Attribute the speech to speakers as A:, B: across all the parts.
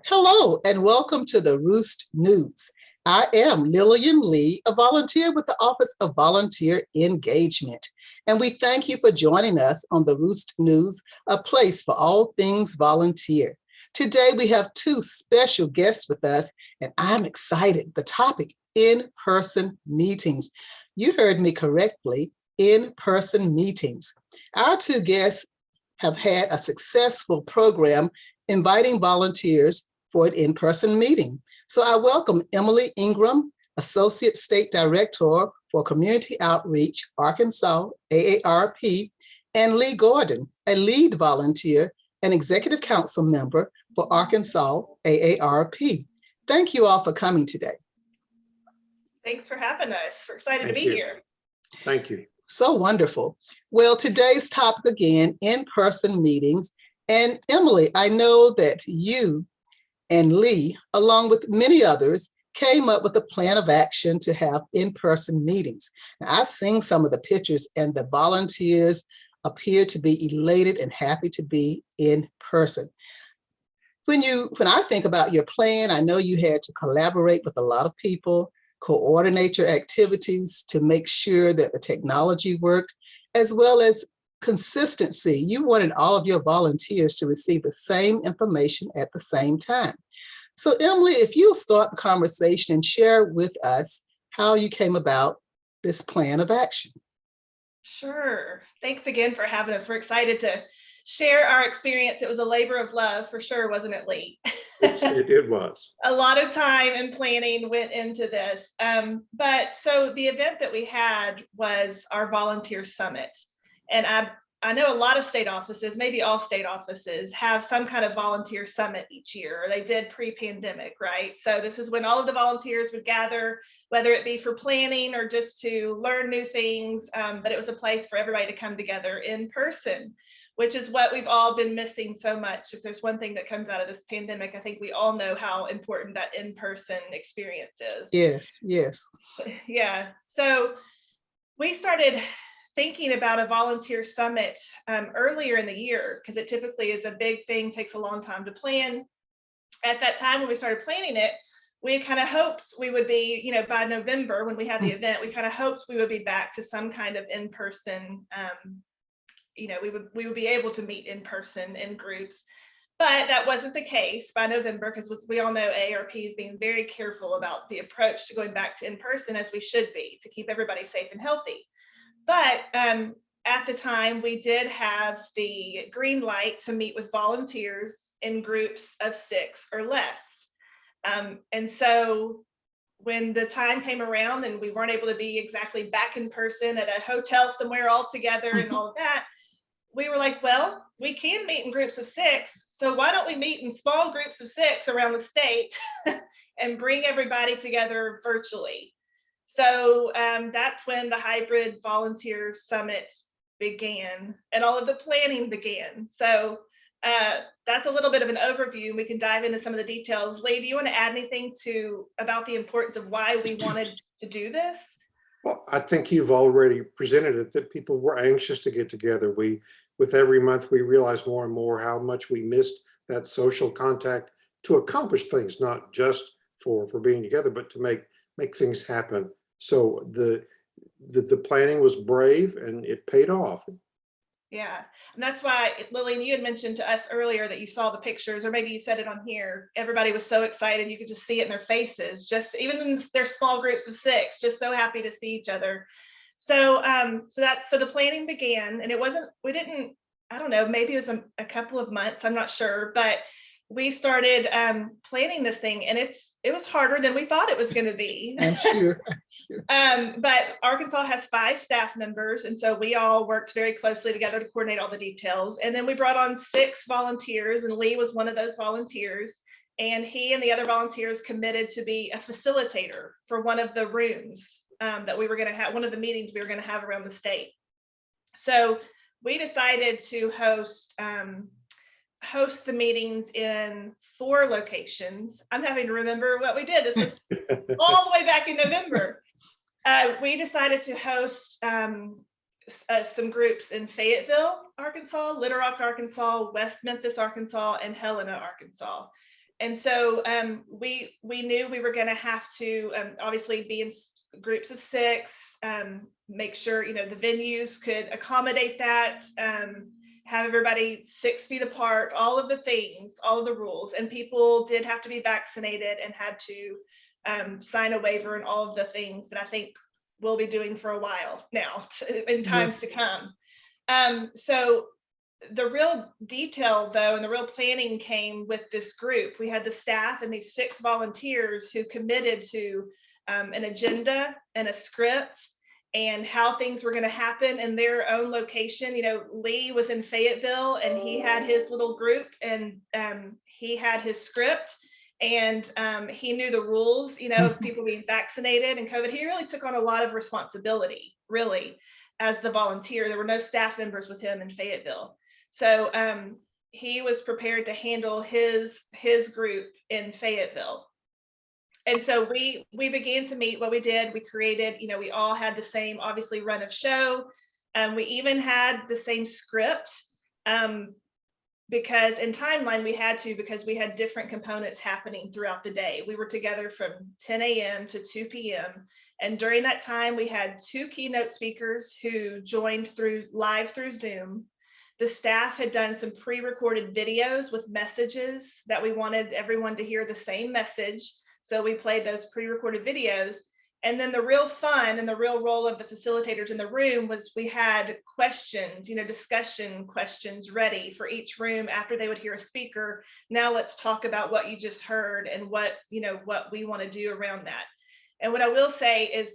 A: Hello and welcome to the Roost News. I am Lillian Lee, a volunteer with the Office of Volunteer Engagement. And we thank you for joining us on the Roost News, a place for all things volunteer. Today we have two special guests with us, and I'm excited. The topic, in-person meetings. You heard me correctly, in-person meetings. Our two guests have had a successful program inviting volunteers for an in-person meeting. So I welcome Emily Ingram, Associate State Director for Community Outreach, Arkansas, AARP, and Lee Gordon, a lead volunteer and Executive Council member for Arkansas, AARP. Thank you all for coming today.
B: Thanks for having us. We're excited to be here.
C: Thank you.
A: So wonderful. Well, today's topic again, in-person meetings. And Emily, I know that you and Lee, along with many others, came up with a plan of action to have in-person meetings. Now, I've seen some of the pictures and the volunteers appear to be elated and happy to be in person. When I think about your plan, I know you had to collaborate with a lot of people, coordinate your activities to make sure that the technology worked, as well as consistency. You wanted all of your volunteers to receive the same information at the same time. So Emily, if you'll start the conversation and share with us how you came about this plan of action.
B: Sure. Thanks again for having us. We're excited to share our experience. It was a labor of love for sure, wasn't it, Lee?
C: It was.
B: A lot of time and planning went into this. But so the event that we had was our volunteer summit. And I know a lot of state offices, maybe all state offices, have some kind of volunteer summit each year, or they did pre-pandemic, right? So this is when all of the volunteers would gather, whether it be for planning or just to learn new things, but it was a place for everybody to come together in person, which is what we've all been missing so much. If there's one thing that comes out of this pandemic, I think we all know how important that in-person experience is.
A: Yes, yes.
B: Yeah, so we started thinking about a volunteer summit earlier in the year, because it typically is a big thing, takes a long time to plan. At that time when we started planning it, we kind of hoped we would be, by November when we had the event, we kind of hoped we would be back to some kind of in-person, we would be able to meet in person in groups. But that wasn't the case by November, because we all know AARP is being very careful about the approach to going back to in person, as we should be, to keep everybody safe and healthy. But at the time, we did have the green light to meet with volunteers in groups of 6 or less. And so when the time came around and we weren't able to be exactly back in person at a hotel somewhere all together and all of that, we were like, well, we can meet in groups of 6. So why don't we meet in small groups of 6 around the state and bring everybody together virtually? So that's when the hybrid volunteer summit began and all of the planning began. So that's a little bit of an overview. We can dive into some of the details. Lee, do you want to add anything about the importance of why we wanted to do this?
C: Well, I think you've already presented it, that people were anxious to get together. With every month, we realized more and more how much we missed that social contact to accomplish things, not just for being together, but to make things happen. So the planning was brave and it paid off.
B: Yeah, and that's why, Lillian, you had mentioned to us earlier that you saw the pictures, or maybe you said it on here. Everybody was so excited, you could just see it in their faces, just even in their small groups of 6, just so happy to see each other. So so the planning began, and I don't know, maybe it was a couple of months, I'm not sure, but we started planning this thing, and it was harder than we thought it was going to be.
A: I'm sure.
B: But Arkansas has 5 staff members, and so we all worked very closely together to coordinate all the details. And then we brought on 6 volunteers, and Lee was one of those volunteers. And he and the other volunteers committed to be a facilitator for one of the rooms that we were going to have, one of the meetings we were going to have around the state. So we decided to host the meetings in 4 locations. I'm having to remember what we did. This was all the way back in November. We decided to host some groups in Fayetteville, Arkansas, Little Rock, Arkansas, West Memphis, Arkansas, and Helena, Arkansas. And so we knew we were going to have to obviously be in groups of 6, make sure, you know, the venues could accommodate that, have everybody 6 feet apart, all of the things, all of the rules. And people did have to be vaccinated and had to sign a waiver and all of the things that I think we'll be doing for a while now in times to come. So the real detail, though, and the real planning came with this group. We had the staff and these 6 volunteers who committed to an agenda and a script and how things were going to happen in their own location. You know, Lee was in Fayetteville and he had his little group, and he had his script, and he knew the rules, you know, of people being vaccinated and COVID. He really took on a lot of responsibility, really, as the volunteer. There were no staff members with him in Fayetteville. So he was prepared to handle his group in Fayetteville. And so we began to meet. What we did, we created, you know, we all had the same, obviously, run of show. We even had the same script because in timeline we had to, because we had different components happening throughout the day. We were together from 10 a.m. to 2 p.m. And during that time, we had 2 keynote speakers who joined live through Zoom. The staff had done some pre-recorded videos with messages that we wanted everyone to hear the same message. So we played those pre-recorded videos. And then the real fun and the real role of the facilitators in the room was we had questions, you know, discussion questions ready for each room after they would hear a speaker. Now let's talk about what you just heard and what, you know, what we want to do around that. And what I will say is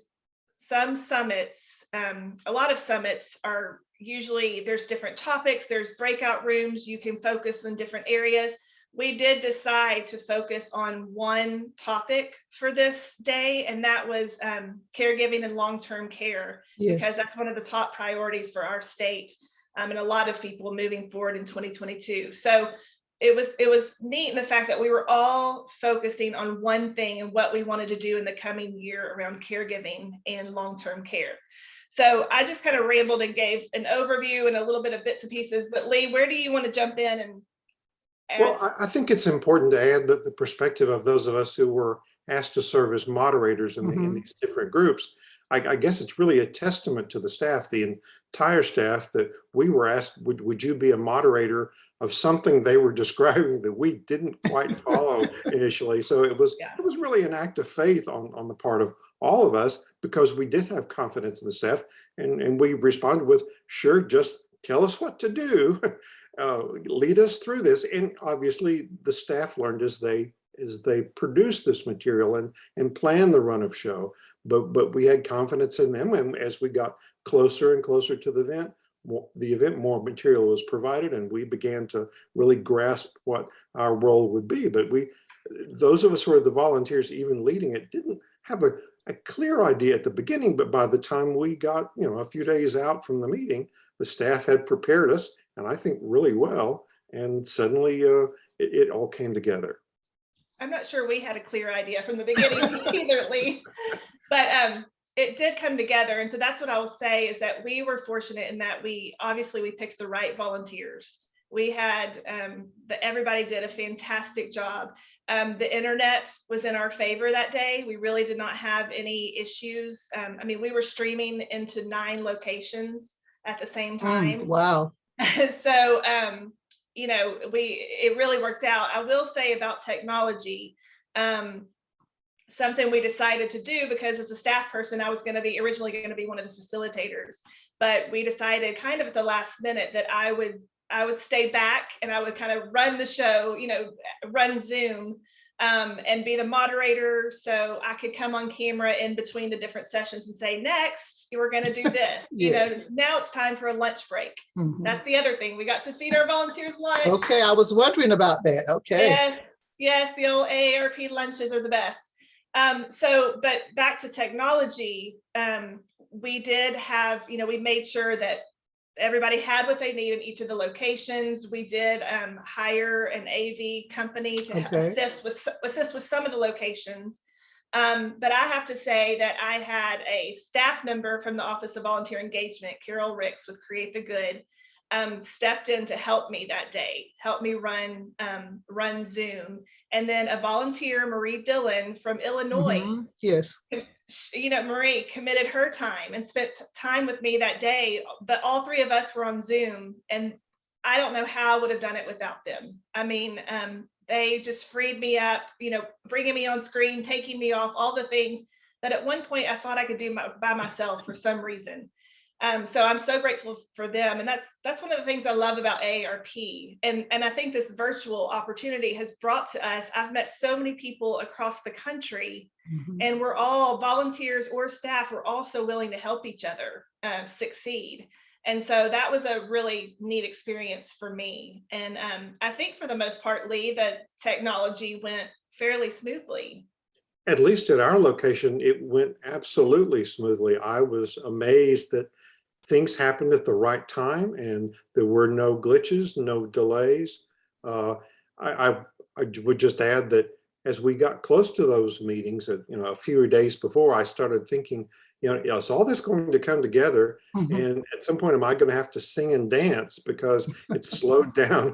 B: some summits, a lot of summits are usually, there's different topics, there's breakout rooms, you can focus on different areas. We did decide to focus on one topic for this day, and that was caregiving and long-term care, because that's one of the top priorities for our state and a lot of people moving forward in 2022. So it was neat in the fact that we were all focusing on one thing and what we wanted to do in the coming year around caregiving and long-term care. So I just kind of rambled and gave an overview and a little bit of bits and pieces, but Lee, where do you want to jump in and add?
C: Well, I think it's important to add that the perspective of those of us who were asked to serve as moderators in these different groups. I guess it's really a testament to the staff, the entire staff, that we were asked, would you be a moderator of something they were describing that we didn't quite follow initially. So it was really an act of faith on the part of all of us, because we did have confidence in the staff, and we responded with, sure, just tell us what to do, lead us through this. And obviously the staff learned as they produced this material and planned the run of show, but we had confidence in them. And as we got closer and closer to the event, more material was provided, and we began to really grasp what our role would be. But those of us who were the volunteers, even leading it, didn't have a clear idea at the beginning, but by the time we got, you know, a few days out from the meeting, the staff had prepared us, and I think really well, and suddenly it all came together.
B: I'm not sure we had a clear idea from the beginning either, Lee, but it did come together. And so that's what I will say, is that we were fortunate in that we picked the right volunteers. We had everybody did a fantastic job. The internet was in our favor that day. We really did not have any issues. I mean, we were streaming into 9 locations at the same time.
A: Wow.
B: So, you know, it really worked out. I will say about technology, something we decided to do, because as a staff person, I was originally going to be one of the facilitators, but we decided kind of at the last minute that I would stay back and I would kind of run the show, you know, run Zoom and be the moderator, so I could come on camera in between the different sessions and say, next, we're going to do this. You know, now it's time for a lunch break. That's the other thing. We got to feed our volunteers lunch.
A: Okay, I was wondering about that. Okay.
B: Yes, the old AARP lunches are the best. But back to technology, we did have, you know, we made sure that everybody had what they need in each of the locations. We did hire an AV company to assist with some of the locations. But I have to say that I had a staff member from the Office of Volunteer Engagement, Carol Ricks with Create the Good. stepped in to help me that day, help me run Zoom. And then a volunteer, Marie Dillon from Illinois,
A: yes,
B: Marie committed her time and spent time with me that day, but all three of us were on Zoom, and I don't know how I would have done it without them. I mean, they just freed me up, bringing me on screen, taking me off, all the things that at one point I thought I could do by myself for some reason. So I'm so grateful for them. And that's one of the things I love about AARP. And I think this virtual opportunity has brought to us, I've met so many people across the country, and we're all volunteers or staff, we're all so willing to help each other succeed. And so that was a really neat experience for me. And I think for the most part, Lee, the technology went fairly smoothly.
C: At least at our location, it went absolutely smoothly. I was amazed that things happened at the right time and there were no glitches, no delays. I would just add that as we got close to those meetings, a few days before, I started thinking, is all this going to come together? And at some point, am I going to have to sing and dance because it's slowed down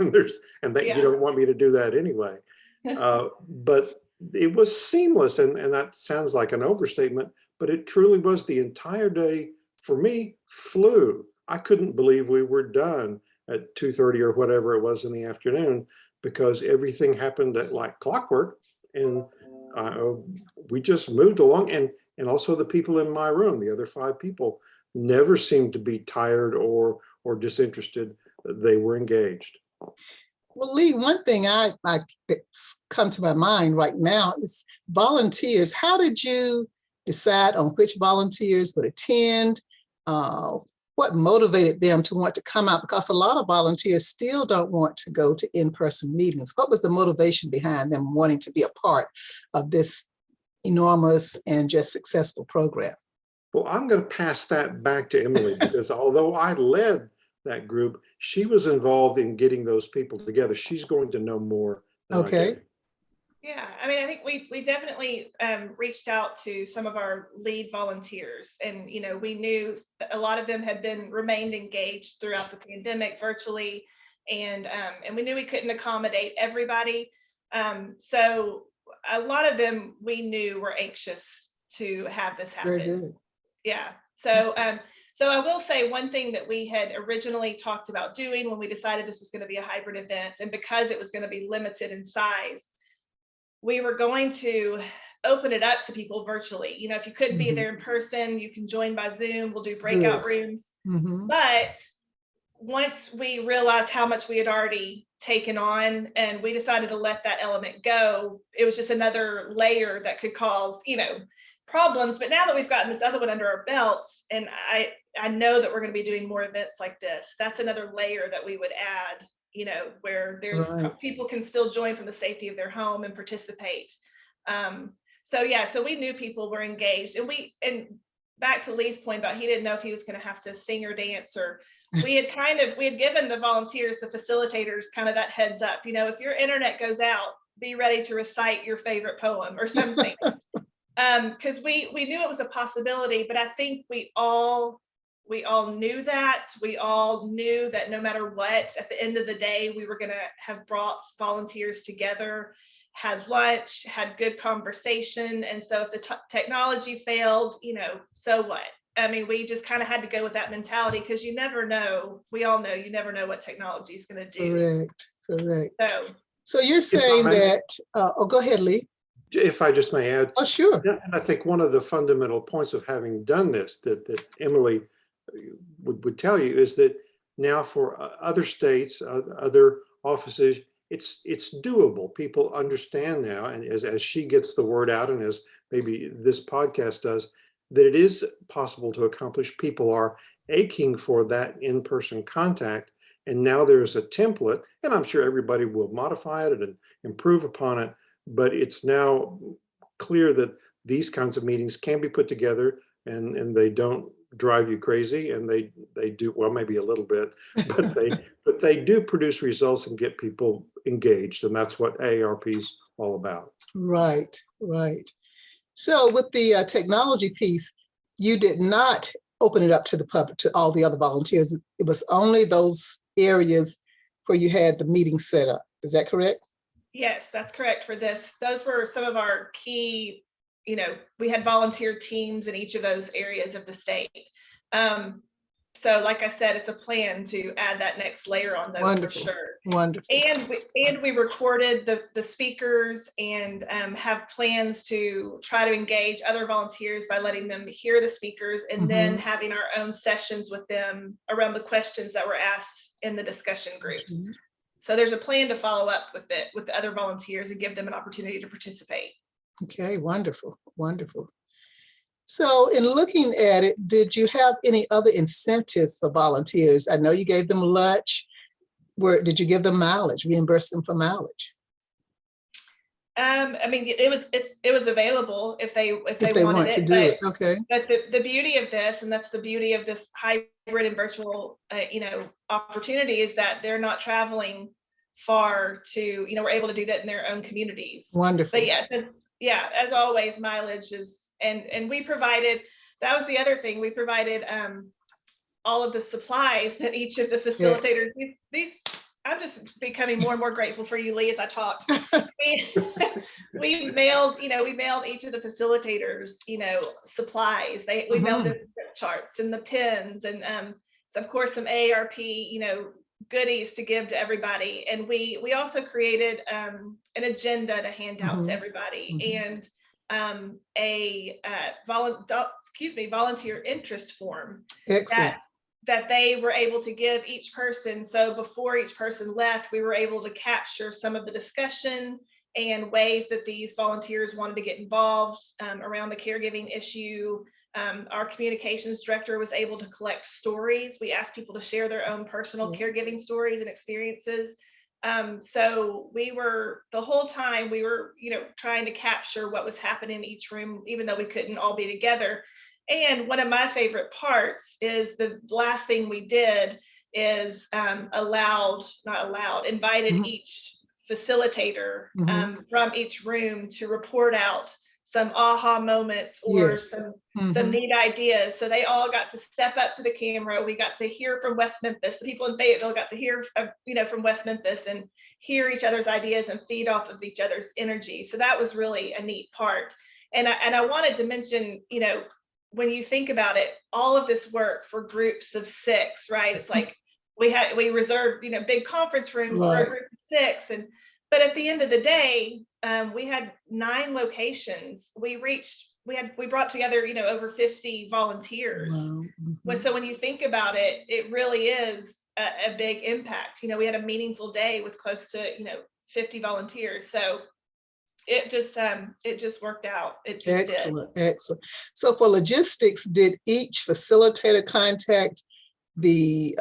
C: and you don't want me to do that anyway. But it was seamless, and that sounds like an overstatement, but it truly was. The entire day for me flew. I couldn't believe we were done at 2:30 or whatever it was in the afternoon, because everything happened at like clockwork, and we just moved along. And also the people in my room, the other 5 people, never seemed to be tired or disinterested. They were engaged.
A: Well, Lee, one thing it's come to my mind right now is volunteers. How did you decide on which volunteers would attend? What motivated them to want to come out? Because a lot of volunteers still don't want to go to in-person meetings. What was the motivation behind them wanting to be a part of this enormous and just successful program?
C: Well, I'm going to pass that back to Emily, because although I led that group, she was involved in getting those people together. She's going to know more than I do.
B: Yeah, I mean, I think we definitely reached out to some of our lead volunteers, and we knew a lot of them had remained engaged throughout the pandemic virtually, and we knew we couldn't accommodate everybody. So a lot of them we knew were anxious to have this happen.
A: Very good.
B: Yeah. So I will say one thing that we had originally talked about doing when we decided this was going to be a hybrid event, and because it was going to be limited in size, we were going to open it up to people virtually. If you couldn't be there in person, you can join by Zoom. We'll do breakout rooms. But once we realized how much we had already taken on, and we decided to let that element go, it was just another layer that could cause, problems. But now that we've gotten this other one under our belts, and I know that we're going to be doing more events like this, that's another layer that we would add, where there's people can still join from the safety of their home and participate. So we knew people were engaged, and back to Lee's point about he didn't know if he was going to have to sing or dance, or we had given the volunteers, the facilitators, kind of that heads up, if your internet goes out, be ready to recite your favorite poem or something. Because we knew it was a possibility, but I think we all knew that. We all knew that no matter what, at the end of the day, we were going to have brought volunteers together, had lunch, had good conversation. And so if the technology failed, so what? I mean, we just kind of had to go with that mentality, because you never know. We all know you never know what technology is going to do.
A: Correct. So you're saying that, go ahead, Lee.
C: If I just may add.
A: Oh, sure.
C: And I think one of the fundamental points of having done this that Emily would tell you is that now for other states, other offices, it's doable. People understand now, and as she gets the word out, and as maybe this podcast does, that it is possible to accomplish. People are aching for that in-person contact, and now there's a template, and I'm sure everybody will modify it and improve upon it, but it's now clear that these kinds of meetings can be put together, and they don't drive you crazy, and they do, well, maybe a little bit, but they do produce results and get people engaged, and that's what AARP is all about.
A: Right. So with the technology piece, you did not open it up to the public, to all the other volunteers. It was only those areas where you had the meeting set up. Is that correct?
B: Yes, that's correct for this. Those were some of our key, we had volunteer teams in each of those areas of the state. So like I said, it's a plan to add that next layer on those.
A: Wonderful.
B: For sure.
A: Wonderful.
B: And we recorded the speakers and have plans to try to engage other volunteers by letting them hear the speakers and then having our own sessions with them around the questions that were asked in the discussion groups. So there's a plan to follow up with it with the other volunteers and give them an opportunity to participate.
A: Okay, wonderful, wonderful. So in looking at it, did you have any other incentives for volunteers? I know you gave them lunch. Did you give them mileage, reimburse them for mileage?
B: I mean, it was available if they wanted
A: to do it. Okay.
B: But the beauty of this, and that's the beauty of this hybrid and virtual, opportunity, is that they're not traveling far to, we're able to do that in their own communities.
A: Wonderful.
B: But yes, as always, mileage is, and we provided. That was the other thing. We provided all of the supplies that each of the facilitators. Yes. These I'm just becoming more and more grateful for you, Lee, as I talk. we mailed each of the facilitators, supplies. We mailed the charts and the pins and so of course some AARP, goodies to give to everybody. And we also created an agenda to hand out to everybody and a volunteer interest form.
A: Excellent.
B: That they were able to give each person. So before each person left, we were able to capture some of the discussion and ways that these volunteers wanted to get involved around the caregiving issue. Our communications director was able to collect stories. We asked people to share their own personal caregiving stories and experiences. So the whole time we were, trying to capture what was happening in each room, even though we couldn't all be together. And one of my favorite parts is the last thing we did is invited each facilitator from each room to report out some aha moments or some neat ideas. So they all got to step up to the camera. We got to hear from West Memphis. The people in Fayetteville got to hear, from West Memphis and hear each other's ideas and feed off of each other's energy. So that was really a neat part. And I wanted to mention, when you think about it, all of this work for groups of 6, right? It's like we reserved, big conference rooms for a group of 6. But at the end of the day, we had 9 locations. We brought together, over 50 volunteers. Wow. So when you think about it, it really is a big impact. We had a meaningful day with close to, 50 volunteers. So it just worked out. It just
A: excellent. So for logistics, did each facilitator contact the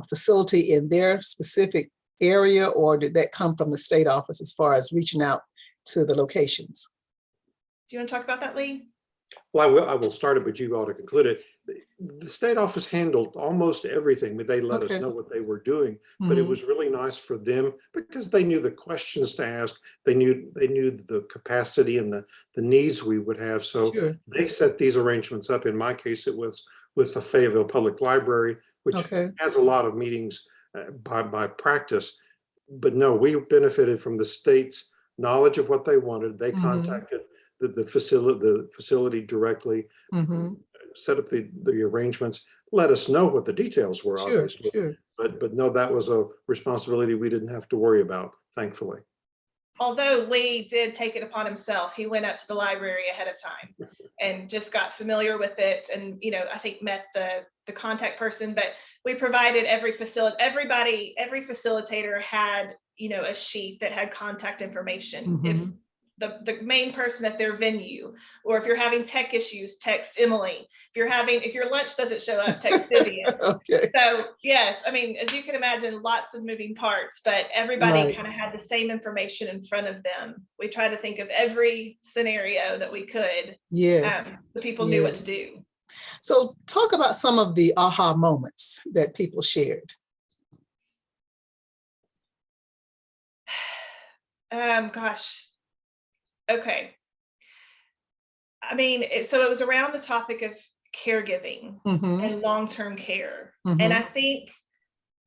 A: facility in their specific area, or did that come from the state office as far as reaching out to the locations?
B: Do you want to talk about that, Lee?
C: Well, I will start it, but you ought to conclude it. The state office handled almost everything, but they let us know what they were doing. But it was really nice for them because they knew the questions to ask. They knew the capacity and the needs we would have. So they set these arrangements up. In my case, it was with the Fayetteville Public Library, which has a lot of meetings by practice. But no, we benefited from the state's knowledge of what they wanted. They contacted the facility directly, set up the arrangements, let us know what the details were, obviously. But no, that was a responsibility we didn't have to worry about, thankfully.
B: Although Lee did take it upon himself, he went up to the library ahead of time and just got familiar with it, and I think met the contact person. But we provided every facilitator had a sheet that had contact information. If the main person at their venue, or if you're having tech issues, text Emily. If your lunch doesn't show up, text Vivian. So yes, I mean, as you can imagine, lots of moving parts, but everybody kind of had the same information in front of them. We tried to think of every scenario that we could. So people knew what to do.
A: So talk about some of the aha moments that people shared.
B: Gosh. Okay. I mean, so it was around the topic of caregiving and long-term care. And I think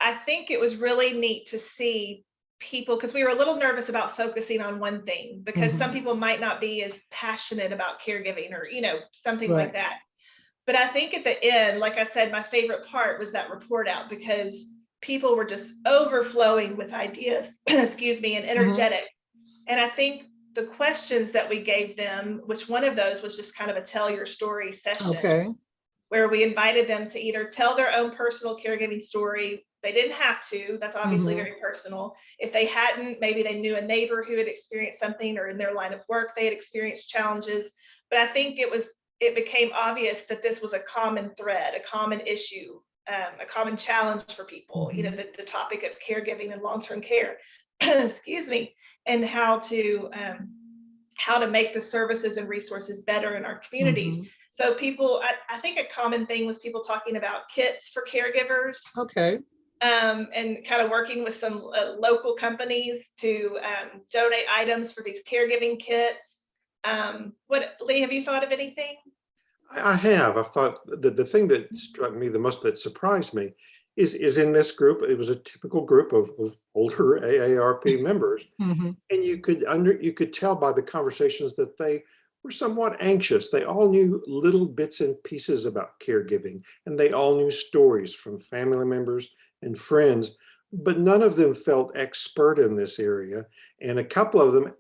B: I think it was really neat to see people, because we were a little nervous about focusing on one thing, because some people might not be as passionate about caregiving or, something like
A: Right.
B: that. But I think at the end, like I said, my favorite part was that report out, because people were just overflowing with ideas, excuse me, and energetic. And I think the questions that we gave them, which one of those was just kind of a tell your story session,
A: Okay.
B: where we invited them to either tell their own personal caregiving story. They didn't have to, that's obviously very personal. If they hadn't, maybe they knew a neighbor who had experienced something, or in their line of work, they had experienced challenges. But I think it became obvious that this was a common thread, a common issue, a common challenge for people, the topic of caregiving and long-term care, excuse me, and how to make the services and resources better in our communities. So people, I think a common thing was people talking about kits for caregivers.
A: Okay.
B: And kind of working with some local companies to donate items for these caregiving kits. Lee, have you thought of anything?
C: I have. I've thought the thing that struck me the most, that surprised me, is in this group, it was a typical group of older AARP members. And you could tell by the conversations that they were somewhat anxious. They all knew little bits and pieces about caregiving, and they all knew stories from family members and friends, but none of them felt expert in this area. And a couple of them,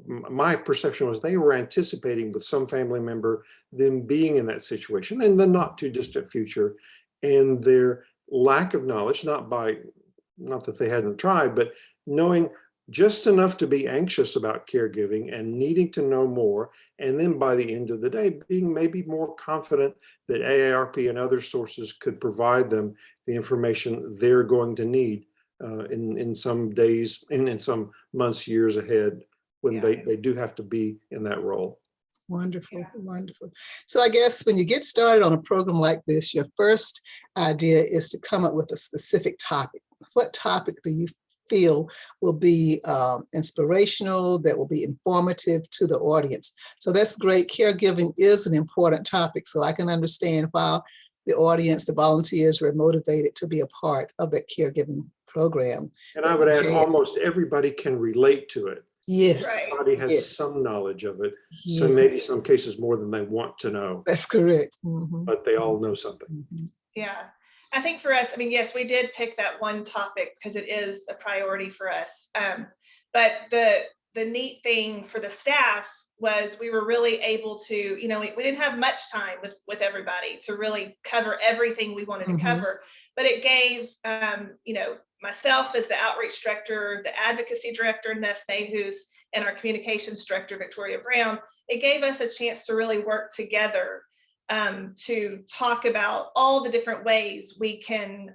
C: my perception was they were anticipating with some family member them being in that situation in the not too distant future, and their lack of knowledge, not that they hadn't tried, but knowing just enough to be anxious about caregiving and needing to know more. And then by the end of the day, being maybe more confident that AARP and other sources could provide them the information they're going to need in some days and in some months, years ahead, when they do have to be in that role.
A: Wonderful, wonderful. So I guess when you get started on a program like this, your first idea is to come up with a specific topic. What topic do you feel will be inspirational, that will be informative to the audience? So that's great. Caregiving is an important topic, so I can understand why the audience, the volunteers, were motivated to be a part of that caregiving program.
C: And I would add, almost everybody can relate to it.
A: Yes.
B: Right.
C: Everybody has some knowledge of it. So maybe some cases more than they want to know.
A: That's correct.
C: But they all know something.
B: Yeah. I think for us, yes, we did pick that one topic because it is a priority for us. But the neat thing for the staff was we were really able to, we didn't have much time with everybody to really cover everything we wanted to cover, but it gave, myself as the outreach director, the advocacy director, Nesne, and our communications director, Victoria Brown, it gave us a chance to really work together to talk about all the different ways we can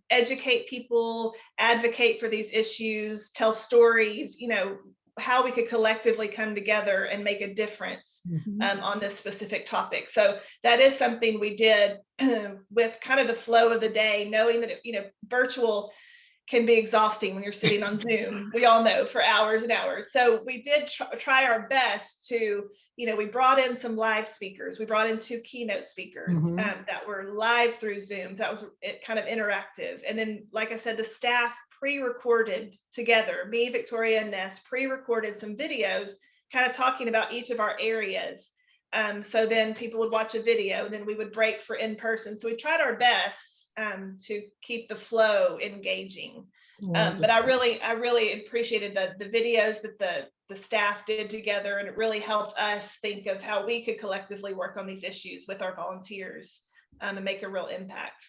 B: educate people, advocate for these issues, tell stories, how we could collectively come together and make a difference on this specific topic. So that is something we did with kind of the flow of the day, knowing that, virtual can be exhausting when you're sitting on Zoom. We all know, for hours and hours. So we did try our best to, we brought in some live speakers. We brought in 2 keynote speakers that were live through Zoom. That was kind of interactive. And then, like I said, the staff pre-recorded together, me, Victoria, and Ness pre-recorded some videos kind of talking about each of our areas. So then people would watch a video, and then we would break for in person. So we tried our best to keep the flow engaging. But I really appreciated the videos that the staff did together, and it really helped us think of how we could collectively work on these issues with our volunteers and make a real impact.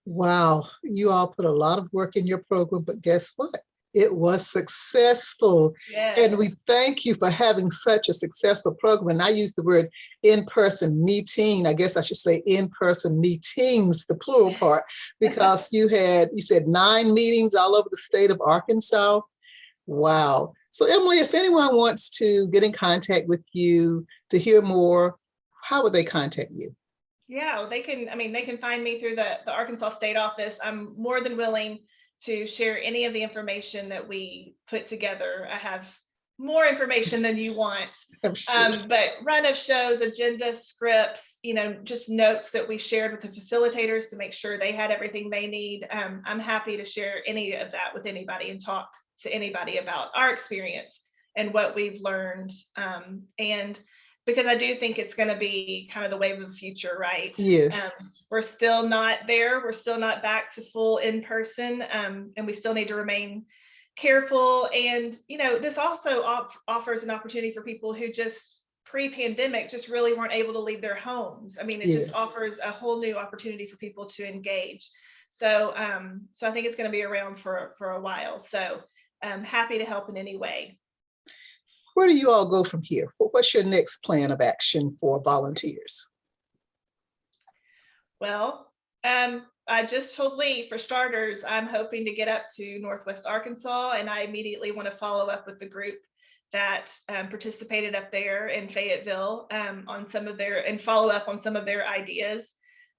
A: Wow, you all put a lot of work in your program, but guess what? It was successful.
B: Yes.
A: And we thank you for having such a successful program. And I use the word in-person meeting. I guess I should say in-person meetings, the plural part, because you said 9 meetings all over the state of Arkansas. Wow. So Emily, if anyone wants to get in contact with you to hear more, how would they contact you?
B: Yeah, they can find me through the Arkansas State Office. I'm more than willing to share any of the information that we put together. I have more information than you want.
A: I'm sure.
B: But run of shows, agenda, scripts, just notes that we shared with the facilitators to make sure they had everything they need. I'm happy to share any of that with anybody and talk to anybody about our experience and what we've learned. And because I do think it's going to be kind of the wave of the future, right?
A: Yes.
B: We're still not there. We're still not back to full in person, and we still need to remain careful. And this also offers an opportunity for people who just pre-pandemic just really weren't able to leave their homes. I mean, it just
A: Yes.
B: offers a whole new opportunity for people to engage. So I think it's going to be around for a while. So I'm happy to help in any way.
A: Where do you all go from here? What's your next plan of action for volunteers?
B: Well, I just hopefully, for starters, I'm hoping to get up to Northwest Arkansas, and I immediately want to follow up with the group that participated up there in Fayetteville on some of their, and follow up on some of their ideas,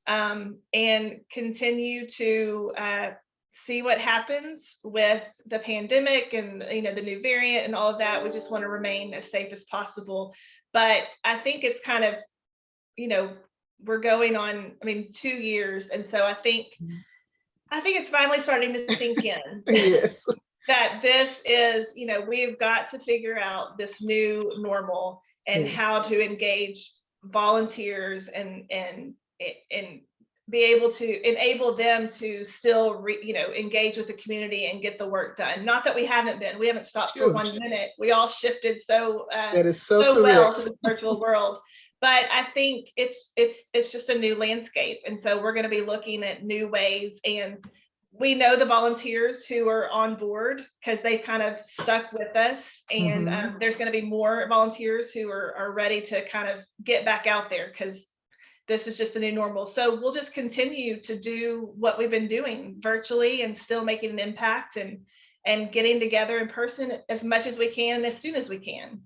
B: and continue to see what happens with the pandemic and the new variant and all of that. We just want to remain as safe as possible. But I think it's kind of, we're going on, 2 years. And so I think it's finally starting to sink in.
A: Yes.
B: That this is, we've got to figure out this new normal and
A: Yes.
B: how to engage volunteers and be able to enable them to still engage with the community and get the work done. Not that we haven't stopped
A: Sure.
B: for 1 minute. We all shifted so
A: That is so
B: well
A: correct.
B: to the virtual world. But I think it's just a new landscape. And so we're going to be looking at new ways. And we know the volunteers who are on board because they've kind of stuck with us. And there's going to be more volunteers who are ready to kind of get back out there because this is just the new normal. So we'll just continue to do what we've been doing virtually and still making an impact and getting together in person as much as we can and as soon as we can.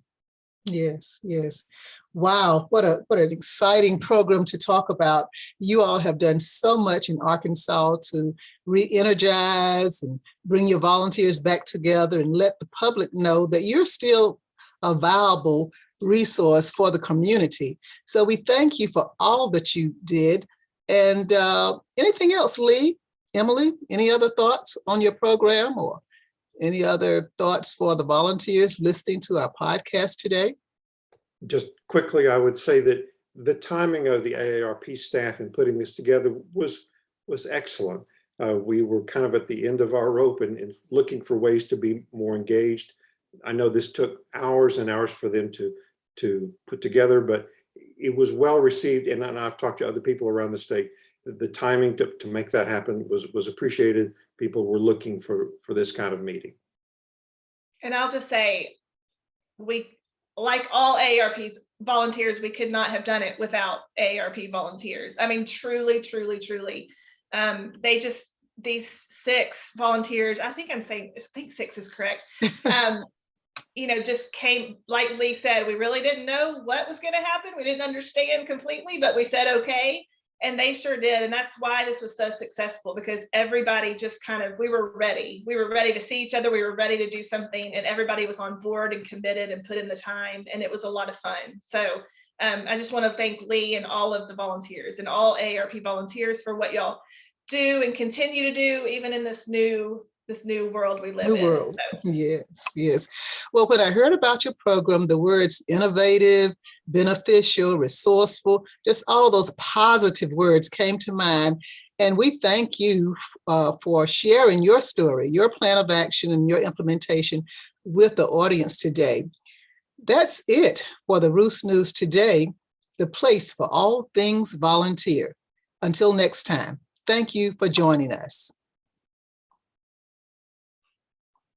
A: Yes, yes. Wow, what an exciting program to talk about. You all have done so much in Arkansas to re-energize and bring your volunteers back together and let the public know that you're still a viable resource for the community. So we thank you for all that you did. And anything else, Lee, Emily, any other thoughts on your program or any other thoughts for the volunteers listening to our podcast today?
C: Just quickly, I would say that the timing of the AARP staff in putting this together was excellent. We were kind of at the end of our rope and looking for ways to be more engaged. I know this took hours and hours for them to put together, but it was well received. And I've talked to other people around the state. The timing to make that happen was appreciated. People were looking for this kind of meeting. And
B: I'll just say, we, like all AARP volunteers, we could not have done it without AARP volunteers. I mean, truly, truly, truly. These 6 volunteers, I think 6 is correct. Just came, like Lee said, we really didn't know what was going to happen. We didn't understand completely, but we said, okay. And they sure did. And that's why this was so successful, because everybody just we were ready. We were ready to see each other. We were ready to do something, and everybody was on board and committed and put in the time. And it was a lot of fun. So I just want to thank Lee and all of the volunteers and all AARP volunteers for what y'all do and continue to do, even in this new world we live in.
A: So. Yes, yes. Well, when I heard about your program, the words innovative, beneficial, resourceful, just all of those positive words came to mind. And we thank you for sharing your story, your plan of action, and your implementation with the audience today. That's it for the Roost News Today, the place for all things volunteer. Until next time, thank you for joining us.